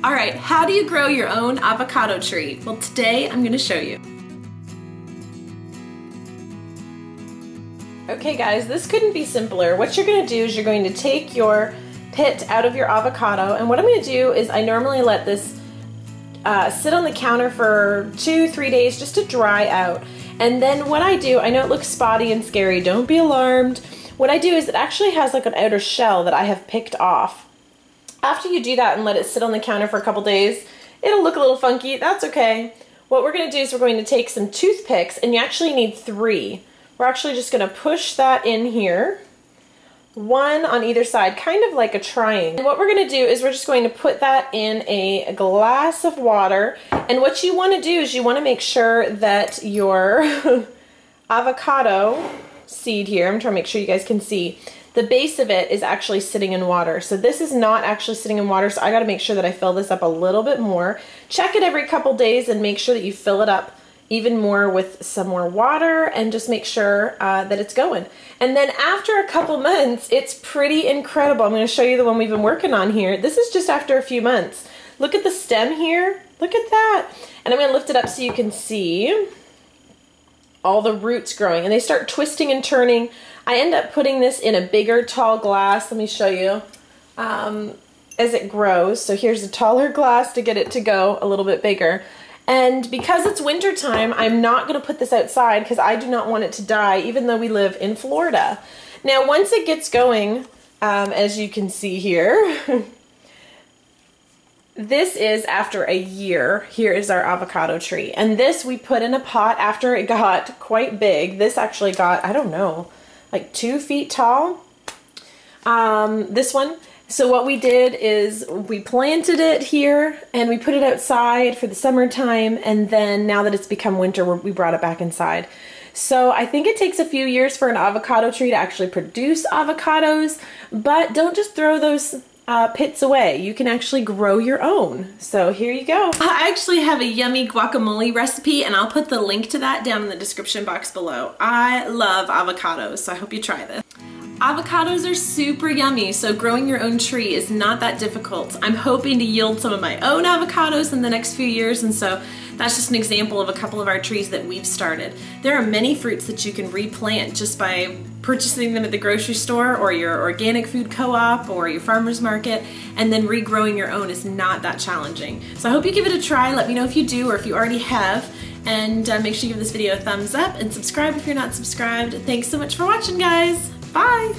All right, how do you grow your own avocado tree? Well, today I'm gonna show you. Okay guys, this couldn't be simpler. What you're gonna do is you're going to take your pit out of your avocado, and what I'm gonna do is I normally let this sit on the counter for 2-3 days just to dry out. And then what I do, I know it looks spotty and scary, don't be alarmed. What I do is it actually has like an outer shell that I have picked off. After you do that and let it sit on the counter for a couple days, it'll look a little funky, that's okay. What we're gonna do is we're going to take some toothpicks, and you actually need 3. We're actually just gonna push that in here, 1 on either side, kind of like a triangle. And what we're gonna do is we're just going to put that in a glass of water, and what you wanna do is you wanna make sure that your avocado seed here, I'm trying to make sure you guys can see, the base of it is actually sitting in water. So this is not actually sitting in water, so I gotta make sure that I fill this up a little bit more. Check it every couple days and make sure that you fill it up even more with some more water, and just make sure that it's going. And then after a couple months, it's pretty incredible. I'm gonna show you the one we've been working on here. This is just after a few months. Look at the stem here, look at that. And I'm gonna lift it up so you can see all the roots growing, and they start twisting and turning. I end up putting this in a bigger, tall glass. Let me show you as it grows. So here's a taller glass to get it to go a little bit bigger. And because it's winter time, I'm not gonna put this outside because I do not want it to die, even though we live in Florida. Now, once it gets going, as you can see here, this is after a year. Here is our avocado tree. And this we put in a pot after it got quite big. This actually got, I don't know, like 2 feet tall, this one. So what we did is we planted it here and we put it outside for the summertime, and then now that it's become winter, we brought it back inside. So I think it takes a few years for an avocado tree to actually produce avocados, but don't just throw those pits away. You can actually grow your own. So here you go. I actually have a yummy guacamole recipe, and I'll put the link to that down in the description box below. I love avocados, so I hope you try this. Avocados are super yummy, so growing your own tree is not that difficult. I'm hoping to yield some of my own avocados in the next few years, and so that's just an example of a couple of our trees that we've started. There are many fruits that you can replant just by purchasing them at the grocery store or your organic food co-op or your farmer's market, and then regrowing your own is not that challenging. So I hope you give it a try. Let me know if you do or if you already have, and make sure you give this video a thumbs up and subscribe if you're not subscribed. Thanks so much for watching, guys. Bye!